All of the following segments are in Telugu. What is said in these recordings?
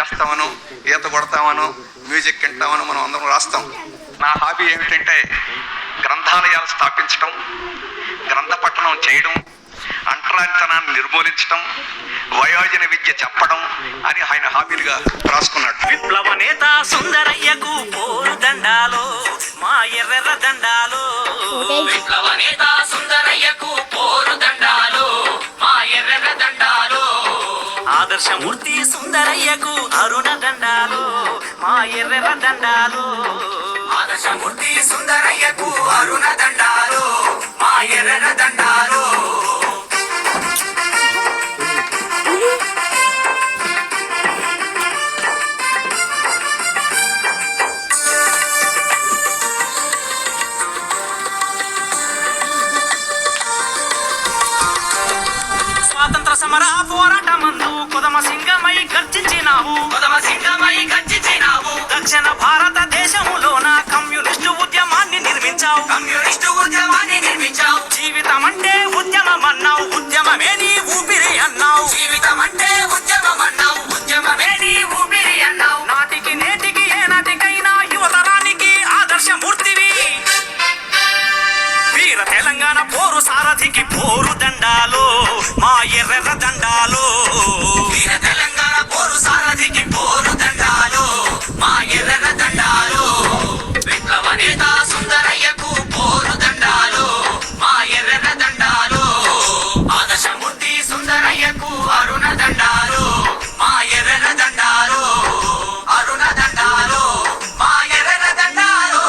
చేస్తామను, ఈత కొడతామను, మ్యూజిక్ వింటామను మనం అందరం రాస్తాం. నా హాబీ ఏమిటంటే గ్రంథాలయాలు స్థాపించడం, గ్రంథ పఠనం చేయడం, అంటరానితనాన్ని నిర్మూలించడం, వయోజన విద్య చెప్పడం అని ఆయన హాబీలుగా రాసుకున్నాడు. విప్లవ నేత సుందరయ్యకు పోరు దండాలో మా ఎర్ర దండాలో, విప్లవ నేత సుందరయ్యకు పోరు దండాలో మా ఎర్ర దండాలో, ఆదర్శమూర్తి సుందరయ్యకు అరుణ దండాలో మా ఎర్ర దండాలో, ఆదర్శమూర్తి సుందరయ్యకు అరుణ దండాలో మా ఎర్ర దండాలో. స్వాతంత్ర సమర పోరాటమందు కొదమ సింగమై గర్జించినావు, దక్షిణ భారతదేశములోన కమ్యూనిస్టు ఉద్యమాన్ని నిర్మించావు, జీవితం అంటే ఉద్యమం అన్నావు, ఉద్యమమే నీ ఊపిరి అన్నావు, నాటికి నేటికి ఏ నాటికైనా యువతరానికి ఆదర్శమూర్తివి, వీర తెలంగాణ పోరు సారథికి పోరు దండాలో మా ఎర్ర దండాలో, వీర తెలంగాణ పోరు సారథికి పోరు దండాలో మా ఎర్ర దండాలో, విప్లవ నేత సుందరయ్యకు పోరు దండాలో మా ఎర్ర దండాలో, ఆదర్శమూర్తి సుందరయ్యకు అరుణ దండాలో మా ఎర్ర దండాలో, అరుణ దండాలో మా ఎర్ర దండాలో.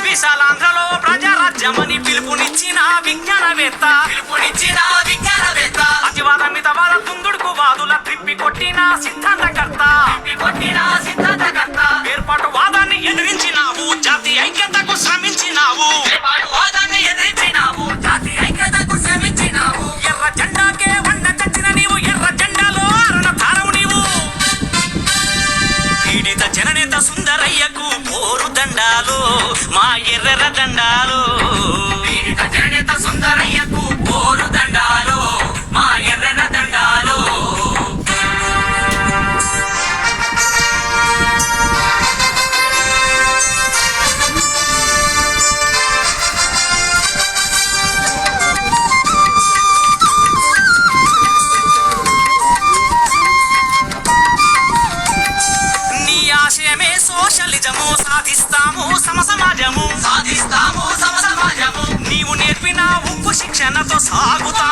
విశాలాంధ్రలో ప్రజారాజ్యమని పిలుపునిచ్చిన విజ్ఞానవేత్త, అతివాద మితవాద దుందుడుకు వాదుల త్రిప్పి కొట్టిన సిద్ధాంతకర్త, ఏర్పాటు వాదాన్ని ఎదిరించినావు, జాతి ఐక్యతకు శ్రమించినావు, ఎర్ర జెండాకే వండ చచ్చిన నీవు, ఎర్ర జెండాలో అరుణ తారవు నీవు, పీడిత జననేత సుందరయ్యకు పోరు దండాలో మా ఎర్ర దండాలో, పీడిత జననేత సుందరయ్యకు పోరు దండాలో మా ఎర్ర దండాలో. నీ ఆశయమే సోషలిజము, సాధిస్తాము సమ సమాజము, నీవు నేర్పిన ఉప్పు శిక్షణతో సాగుతా